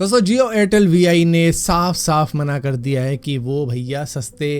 दोस्तों जियो एयरटेल वीआई ने साफ साफ मना कर दिया है कि वो भैया सस्ते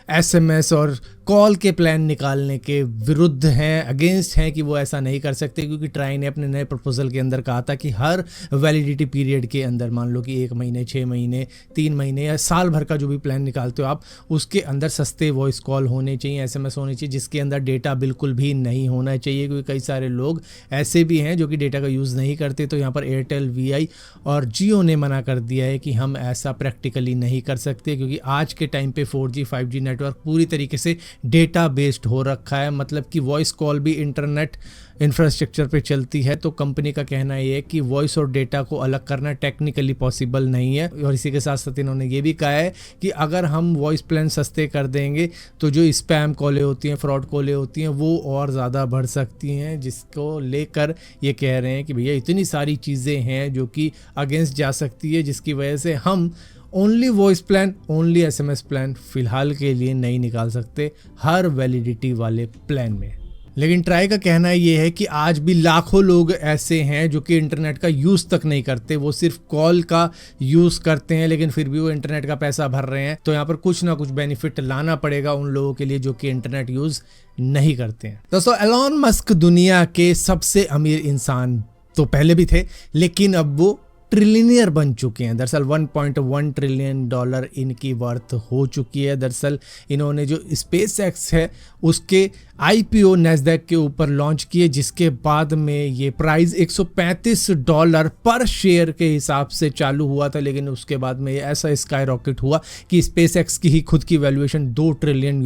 एसएमएस और कॉल के प्लान निकालने के विरुद्ध हैं, अगेंस्ट हैं कि वो ऐसा नहीं कर सकते, क्योंकि ट्राई ने अपने नए प्रपोजल के अंदर कहा था कि हर वैलिडिटी पीरियड के अंदर, मान लो कि 1 महीने, 6 महीने, 3 महीने या साल भर का जो भी प्लान निकालते हो आप, उसके अंदर सस्ते वॉइस कॉल होने चाहिए, एसएमएस होने चाहिए, जिसके अंदर डेटा बिल्कुल भी नहीं होना चाहिए, क्योंकि कई सारे लोग ऐसे भी हैं जो कि डेटा का यूज़ नहीं करते। तो यहाँ पर एयरटेल वीआई और जियो ने मना कर दिया है कि हम ऐसा प्रैक्टिकली नहीं कर सकते, क्योंकि आज के टाइम पे 4G 5G नेटवर्क पूरी तरीके से डेटा बेस्ड हो रखा है, मतलब कि वॉइस कॉल भी इंटरनेट इंफ्रास्ट्रक्चर पे चलती है। तो कंपनी का कहना ये है कि वॉइस और डेटा को अलग करना टेक्निकली पॉसिबल नहीं है। और इसी के साथ साथ इन्होंने ये भी कहा है कि अगर हम वॉइस प्लान सस्ते कर देंगे तो जो स्पैम कॉलें होती हैं, फ्रॉड कॉलें होती हैं, वो और ज़्यादा बढ़ सकती हैं, जिसको लेकर ये कह रहे हैं कि भैया इतनी सारी चीज़ें हैं जो कि अगेंस्ट जा सकती है, जिसकी वजह से हम only voice plan, only SMS plan फ़िलहाल के लिए नहीं निकाल सकते हर वैलिडिटी वाले प्लान में। लेकिन ट्राई का कहना ये है कि आज भी लाखों लोग ऐसे हैं जो कि इंटरनेट का यूज़ तक नहीं करते, वो सिर्फ कॉल का यूज़ करते हैं, लेकिन फिर भी वो इंटरनेट का पैसा भर रहे हैं। तो यहाँ पर कुछ ना कुछ बेनिफिट लाना पड़ेगा उन लोगों के लिए जो कि इंटरनेट यूज़ नहीं करते हैं। दोस्तों एलॉन मस्क दुनिया के सबसे अमीर इंसान तो पहले भी थे, लेकिन अब वो ट्रिलियनियर बन चुके हैं। दरअसल $1.1 ट्रिलियन इनकी वर्थ हो चुकी है। दरअसल इन्होंने जो स्पेस एक्स है उसके IPO नैस्डैक के ऊपर लॉन्च किए, जिसके बाद में ये प्राइस $135 पर शेयर के हिसाब से चालू हुआ था, लेकिन उसके बाद में ये ऐसा स्काई रॉकेट हुआ कि स्पेस एक्स की ही खुद की वैल्यूएशन $2 ट्रिलियन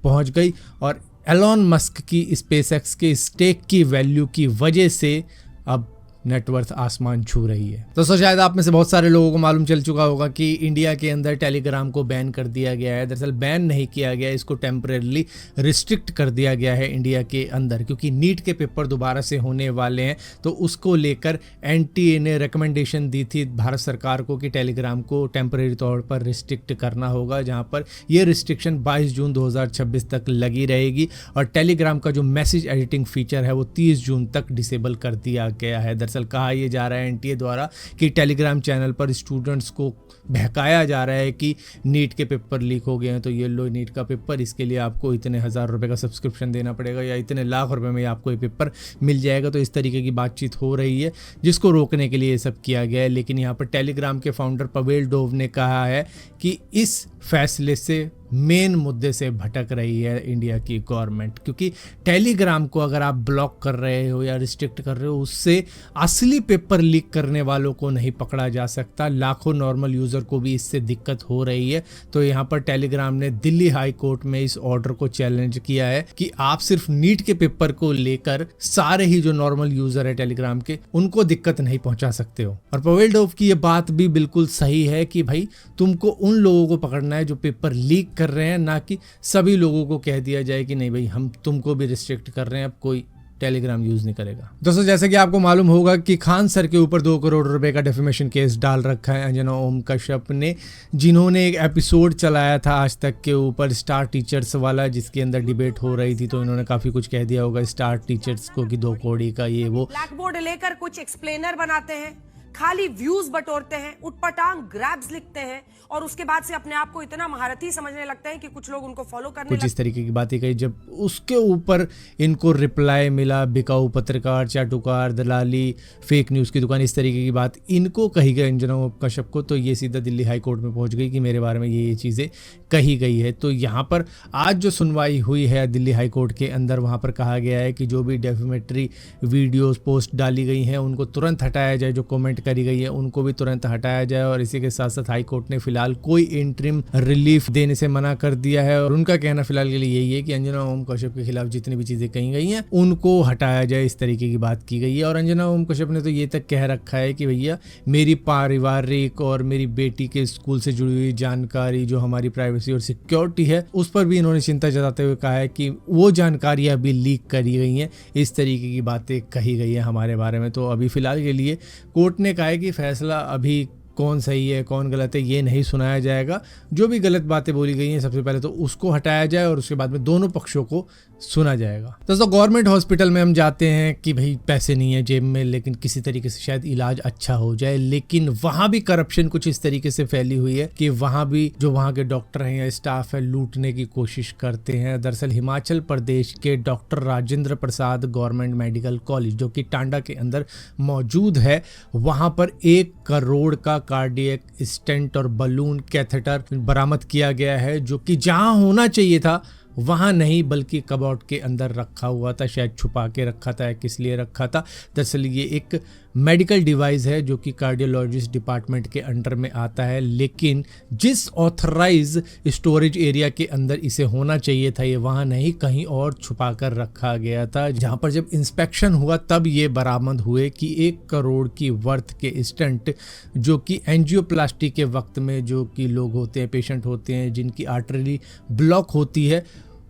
पहुंच गई। और एलॉन मस्क की स्पेस एक्स के स्टेक की वैल्यू की वजह से अब नेटवर्थ आसमान छू रही है। दोस्तों शायद आप में से बहुत सारे लोगों को मालूम चल चुका होगा कि इंडिया के अंदर टेलीग्राम को बैन कर दिया गया है। दरअसल बैन नहीं किया गया, इसको टेम्परेरली रिस्ट्रिक्ट कर दिया गया है इंडिया के अंदर, क्योंकि नीट के पेपर दोबारा से होने वाले हैं। तो उसको लेकर NTA ने रिकमेंडेशन दी थी भारत सरकार को कि टेलीग्राम को टेम्परेरी तौर पर रिस्ट्रिक्ट करना होगा, जहाँ पर यह रिस्ट्रिक्शन 22 जून 2026 तक लगी रहेगी। और टेलीग्राम का जो मैसेज एडिटिंग फीचर है वो 30 जून तक डिसेबल कर दिया गया है। दरअसल कहा यह जा रहा है NTA द्वारा कि टेलीग्राम चैनल पर स्टूडेंट्स को बहकाया जा रहा है कि नीट के पेपर लीक हो गए हैं, तो ये लो नीट का पेपर, इसके लिए आपको इतने हज़ार रुपए का सब्सक्रिप्शन देना पड़ेगा या इतने लाख रुपए में आपको ये पेपर मिल जाएगा। तो इस तरीके की बातचीत हो रही है, जिसको रोकने के लिए ये सब किया गया है। लेकिन यहाँ पर टेलीग्राम के फाउंडर पवेल डोव ने कहा है कि इस फैसले से मेन मुद्दे से भटक रही है इंडिया की गवर्नमेंट, क्योंकि टेलीग्राम को अगर आप ब्लॉक कर रहे हो या रिस्ट्रिक्ट कर रहे हो, उससे असली पेपर लीक करने वालों को नहीं पकड़ा जा सकता, लाखों नॉर्मल यूज़र को भी इससे दिक्कत हो रही है। तो यहाँ पर टेलीग्राम ने दिल्ली हाई कोर्ट में इस ऑर्डर को चैलेंज किया है कि आप सिर्फ नीट के पेपर को लेकर सारे ही जो नॉर्मल यूज़र है टेलीग्राम के, उनको दिक्कत नहीं पहुंचा सकते हो। और पवेल डोव की ये बात भी बिल्कुल सही है कि भाई तुमको उन लोगों को पकड़ना है जो पेपर लीक कर रहे हैं, ना कि सभी लोगों को कह दिया जाए कि नहीं भाई हम तुमको भी रिस्ट्रिक्ट कर रहे हैं, अब कोई टेलीग्राम यूज नहीं करेगा। दोस्तों जैसे कि आपको मालूम होगा कि खान सर के ऊपर 2 करोड़ रुपए का डेफेमेशन केस डाल रखा है अंजना ओम कश्यप ने, जिन्होंने एक एपिसोड चलाया था आज तक के ऊपर स्टार टीचर्स वाला, जिसके अंदर डिबेट हो रही थी। तो इन्होंने काफी कुछ कह दिया होगा स्टार टीचर्स को कि 2 कौड़ी का ये वो। ब्लैक बोर्ड लेकर कुछ एक्सप्लेनर बनाते हैं, खाली व्यूज बटोरते हैं, उटपटांग ग्रैब्स लिखते हैं और उसके बाद से अपने आप को इतना महारथी समझने लगते हैं कि कुछ लोग उनको फॉलो करने कुछ इस तरीके की बातें कही। जब उसके ऊपर इनको रिप्लाई मिला, बिकाऊ पत्रकार, चाटुकार, दलाली, फेक न्यूज़ की दुकान, इस तरीके की बात इनको कही गई अंजना कश्यप को, तो ये सीधा दिल्ली हाई कोर्ट में पहुंच गई कि मेरे बारे में ये चीज़ें कही गई है। तो यहाँ पर आज जो सुनवाई हुई है दिल्ली हाई कोर्ट के अंदर, वहाँ पर कहा गया है कि जो भी डेफेमेटरी वीडियोस पोस्ट डाली गई हैं उनको तुरंत हटाया जाए, जो कमेंट करी गई है उनको भी तुरंत हटाया जाए। और इसी के साथ साथ हाई कोर्ट ने फिलहाल कोई इंटरिम रिलीफ देने से मना कर दिया है। और उनका कहना फिलहाल के लिए यही है कि अंजना ओम कश्यप के खिलाफ जितनी भी चीज़ें कही गई हैं उनको हटाया जाए, इस तरीके की बात की गई है। और अंजना ओम कश्यप ने तो ये तक कह रखा है कि भैया मेरी पारिवारिक और मेरी बेटी के स्कूल से जुड़ी हुई जानकारी, जो हमारी प्राइवेसी और सिक्योरिटी है, उस पर भी इन्होंने चिंता जताते हुए कहा है कि वो जानकारियाँ अभी लीक करी गई हैं, इस तरीके की बातें कही गई है हमारे बारे में। तो अभी फिलहाल के लिए कोर्ट ने कहा है कि फैसला अभी कौन सही है कौन गलत है ये नहीं सुनाया जाएगा। जो भी गलत बातें बोली गई हैं सबसे पहले तो उसको हटाया जाए और उसके बाद में दोनों पक्षों को सुना जाएगा। दोस्तों गवर्नमेंट हॉस्पिटल में हम जाते हैं कि भाई पैसे नहीं है जेब में, लेकिन किसी तरीके से शायद इलाज अच्छा हो जाए, लेकिन वहां भी करप्शन कुछ इस तरीके से फैली हुई है कि वहां भी जो वहां के डॉक्टर हैं या स्टाफ है लूटने की कोशिश करते हैं। दरअसल हिमाचल प्रदेश के doctor Rajendra Prasad government medical college जो कि टांडा के अंदर मौजूद है, वहां पर 1 करोड़ का कार्डियक स्टेंट और बलून कैथेटर बरामद किया गया है, जो कि जहां होना चाहिए था वहाँ नहीं बल्कि कबर्ड के अंदर रखा हुआ था, शायद छुपा के रखा था या किस लिए रखा था। दरअसल ये एक मेडिकल डिवाइस है जो कि कार्डियोलॉजिस्ट डिपार्टमेंट के अंडर में आता है, लेकिन जिस ऑथराइज स्टोरेज एरिया के अंदर इसे होना चाहिए था ये वहाँ नहीं, कहीं और छुपा कर रखा गया था। जहाँ पर जब इंस्पेक्शन हुआ तब ये बरामद हुए कि 1 करोड़ की वर्थ के स्टंट जो कि एंजियोप्लास्टी के वक्त में जो कि लोग होते हैं, पेशेंट होते हैं जिनकी आर्टरी ब्लॉक होती है,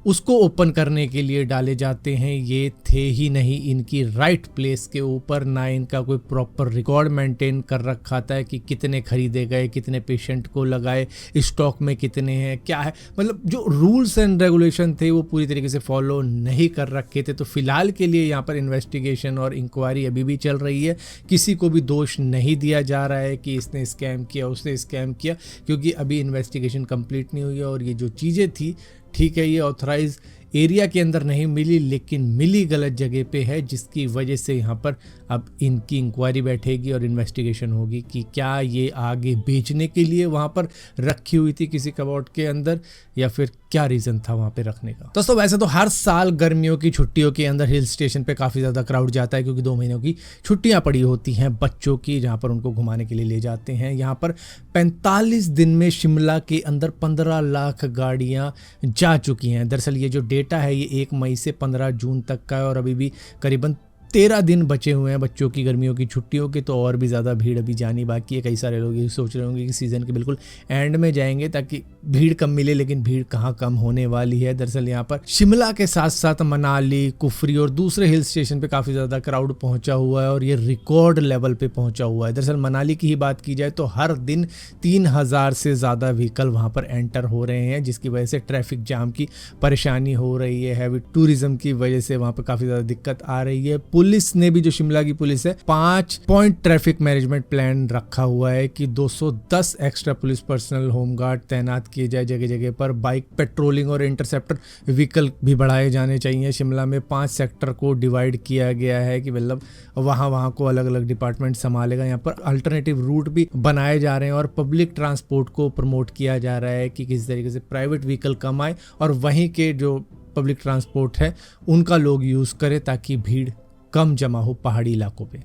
उसको ओपन करने के लिए डाले जाते हैं, ये थे ही नहीं इनकी राइट प्लेस के ऊपर, ना इनका कोई प्रॉपर रिकॉर्ड मेंटेन कर रखा था कि कितने खरीदे गए, कितने पेशेंट को लगाए, स्टॉक में कितने हैं, क्या है, मतलब जो रूल्स एंड रेगुलेशन थे वो पूरी तरीके से फॉलो नहीं कर रखे थे। तो फिलहाल के लिए यहाँ पर इन्वेस्टिगेशन और इंक्वायरी अभी भी चल रही है, किसी को भी दोष नहीं दिया जा रहा है कि इसने स्कैम किया उसने स्कैम किया, क्योंकि अभी इन्वेस्टिगेशन कंप्लीट नहीं हुई है। और ये जो चीज़ें थी ठीक है ये ऑथराइज एरिया के अंदर नहीं मिली, लेकिन मिली गलत जगह पे है, जिसकी वजह से यहाँ पर अब इनकी इंक्वायरी बैठेगी और इन्वेस्टिगेशन होगी कि क्या ये आगे बेचने के लिए वहाँ पर रखी हुई थी किसी कबर्ड के अंदर या फिर क्या रीज़न था वहाँ पे रखने का। दोस्तों वैसे तो हर साल गर्मियों की छुट्टियों के अंदर हिल स्टेशन पे काफ़ी ज़्यादा क्राउड जाता है, क्योंकि 2 महीनों की छुट्टियाँ पड़ी होती हैं बच्चों की, जहाँ पर उनको घुमाने के लिए ले जाते हैं। यहाँ पर 45 दिन में शिमला के अंदर 15 लाख गाड़ियाँ जा चुकी हैं। दरअसल ये जो डेटा है ये 1 मई से 15 जून तक का है और अभी भी करीबन 13 दिन बचे हुए हैं बच्चों की गर्मियों की छुट्टियों के, तो और भी ज़्यादा भीड़ अभी जानी बाकी है। कई सारे लोग ये सोच रहे होंगे कि सीज़न के बिल्कुल एंड में जाएंगे ताकि भीड़ कम मिले, लेकिन भीड़ कहाँ कम होने वाली है। दरअसल यहाँ पर शिमला के साथ साथ मनाली, कुफरी और दूसरे हिल स्टेशन पे काफ़ी ज़्यादा क्राउड पहुँचा हुआ है और ये रिकॉर्ड लेवल पे पहुँचा हुआ है। दरअसल मनाली की ही बात की जाए तो हर दिन 3000 से ज़्यादा व्हीकल वहाँ पर एंटर हो रहे हैं, जिसकी वजह से ट्रैफिक जाम की परेशानी हो रही है। हैवी टूरिज्म की वजह से वहाँ पर काफ़ी ज़्यादा दिक्कत आ रही है। पुलिस ने भी, जो शिमला की पुलिस है, 5 पॉइंट ट्रैफिक मैनेजमेंट प्लान रखा हुआ है कि 210 एक्स्ट्रा पुलिस पर्सनल होमगार्ड तैनात किए जाए जगह जगह पर। बाइक पेट्रोलिंग और इंटरसेप्टर व्हीकल भी बढ़ाए जाने चाहिए। शिमला में 5 सेक्टर को डिवाइड किया गया है कि मतलब वहाँ को अलग अलग डिपार्टमेंट संभालेगा। यहाँ पर अल्टरनेटिव रूट भी बनाए जा रहे हैं और पब्लिक ट्रांसपोर्ट को प्रमोट किया जा रहा है कि किस तरीके से प्राइवेट व्हीकल कम आए और वहीं के जो पब्लिक ट्रांसपोर्ट है उनका लोग यूज़ करें ताकि भीड़ कम जमा हो पहाड़ी इलाकों पे।